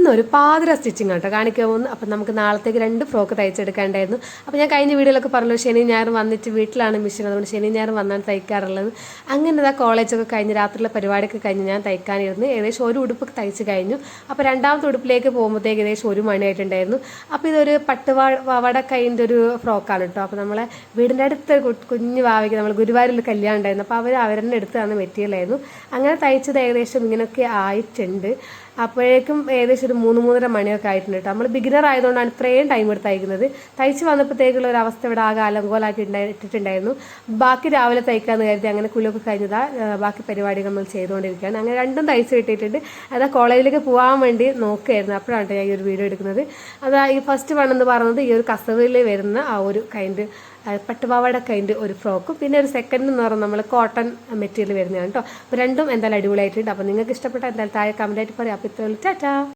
ഇന്നൊരു പാതിര സ്റ്റിച്ചിങ് കേട്ടോ കാണിക്കാൻ പോകുന്നു. അപ്പം നമുക്ക് നാളത്തേക്ക് 2 ഫ്രോക്ക് തയ്ച്ചെടുക്കാണ്ടായിരുന്നു. അപ്പോൾ ഞാൻ കഴിഞ്ഞ വീഡിയോയിലൊക്കെ പറഞ്ഞു ശനി ഞായർ വന്നിട്ട് വീട്ടിലാണ് മെഷീൻ, അതുകൊണ്ട് ശനി ഞായർ വന്നാണ് തയ്ക്കാറുള്ളത്. അങ്ങനെ ഇതാ കോളേജൊക്കെ കഴിഞ്ഞ് രാത്രിയിലെ പരിപാടിയൊക്കെ കഴിഞ്ഞ് ഞാൻ തയ്ക്കാനിരുന്നു. ഏകദേശം ഒരു ഉടുപ്പ് തയ്ച്ച് കഴിഞ്ഞു. അപ്പോൾ രണ്ടാമത്തെ ഉടുപ്പിലേക്ക് പോകുമ്പോഴത്തേക്ക് ഏകദേശം 1 മണിയായിട്ടുണ്ടായിരുന്നു. അപ്പോൾ ഇതൊരു പട്ടുപാവാട കൈൻ്റെ ഒരു ഫ്രോക്കാണ് കേട്ടോ. അപ്പോൾ നമ്മളെ വീടിൻ്റെ അടുത്ത് കുഞ്ഞു വാവയ്ക്ക് നമ്മൾ ഗുരുവായൂരിൽ കല്യാണം ഉണ്ടായിരുന്നു. അപ്പോൾ അവരെന്നെ എടുത്ത് തന്ന മെറ്റീരിയലായിരുന്നു. അങ്ങനെ തയ്ച്ചത് ഏകദേശം ഇങ്ങനെയൊക്കെ ആയിട്ടുണ്ട്. അപ്പോഴേക്കും ഏകദേശം ഒരു 3-3:30 മണിയൊക്കെ ആയിട്ടുണ്ട് കേട്ടോ. നമ്മൾ ബിഗിനർ ആയതുകൊണ്ടാണ് ഇത്രയും ടൈം എടുത്ത് തയ്ക്കുന്നത്. തയ്ച്ച് വന്നപ്പോഴത്തേക്കുള്ള ഒരു അവസ്ഥ ഇവിടെ ആകെ അലങ്കോലാക്കി ഇട്ടിട്ടുണ്ടായിരുന്നു. ബാക്കി രാവിലെ തയ്ക്കാമെന്ന് കരുതി അങ്ങനെ കുളിയൊക്കെ കഴിഞ്ഞതാ ബാക്കി പരിപാടികൾ നമ്മൾ ചെയ്തുകൊണ്ടിരിക്കുകയാണ്. അങ്ങനെ രണ്ടും തയ്ച്ച് കിട്ടിയിട്ടുണ്ട്. അതാ കോളേജിലേക്ക് പോകാൻ വേണ്ടി നോക്കുകയായിരുന്നു. അപ്പോഴാണ് ഞാൻ ഈ ഒരു വീഡിയോ എടുക്കുന്നത്. അതാ ഈ ഫസ്റ്റ് വൺ എന്ന് പറയുന്നത് ഈ ഒരു കസവിൽ വരുന്ന ആ ഒരു കൈൻഡ് പട്ടുപാവാട കൈൻഡ് ഒരു ഫ്രോക്കും, പിന്നെ ഒരു സെക്കൻഡ് എന്ന് പറഞ്ഞാൽ നമ്മൾ കോട്ടൺ മെറ്റീരിയൽ വരുന്നതാണ് കേട്ടോ. അപ്പോൾ രണ്ടും എന്തായാലും അടിപൊളിയായിട്ടുണ്ട്. അപ്പോൾ നിങ്ങൾക്ക് ഇഷ്ടപ്പെട്ട എന്തായാലും താഴെ കമൻറ്റായിട്ട് പറയാം. അപ്പോൾ ഇത്രയുള്ളൂ. ടാറ്റാ.